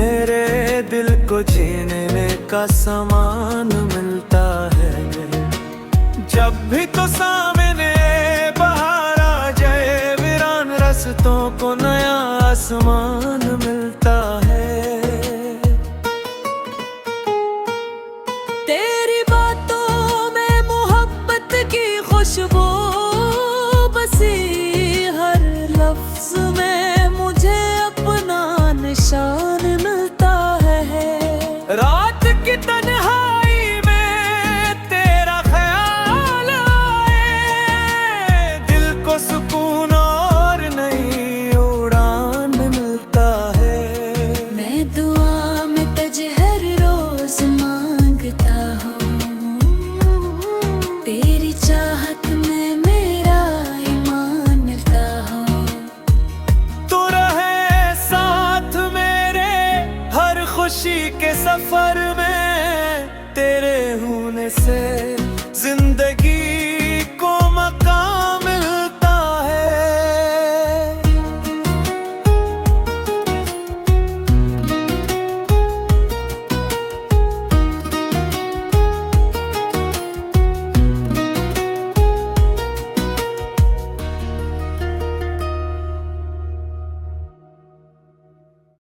मेरे दिल को जीने का सामान मिलता है। जब भी तो सामने बाहर आ जाए, वीरान रास्तों को नया आसमान मिलता है। तेरी बातों में मोहब्बत की खुशबू बसी, हर लफ्ज में मुझे अपना निशान मिलता है। रात की तन्हाई में तेरा ख्याल आए, दिल को सुकून और नई उड़ान मिलता है। मैं दुआ में तुझे हर रोज मांगता हूँ, तेरी चाहत में मेरा ईमान मिलता हूँ। तू रहे साथ मेरे हर खुशी के सफर में, तेरे होने से जिंदगी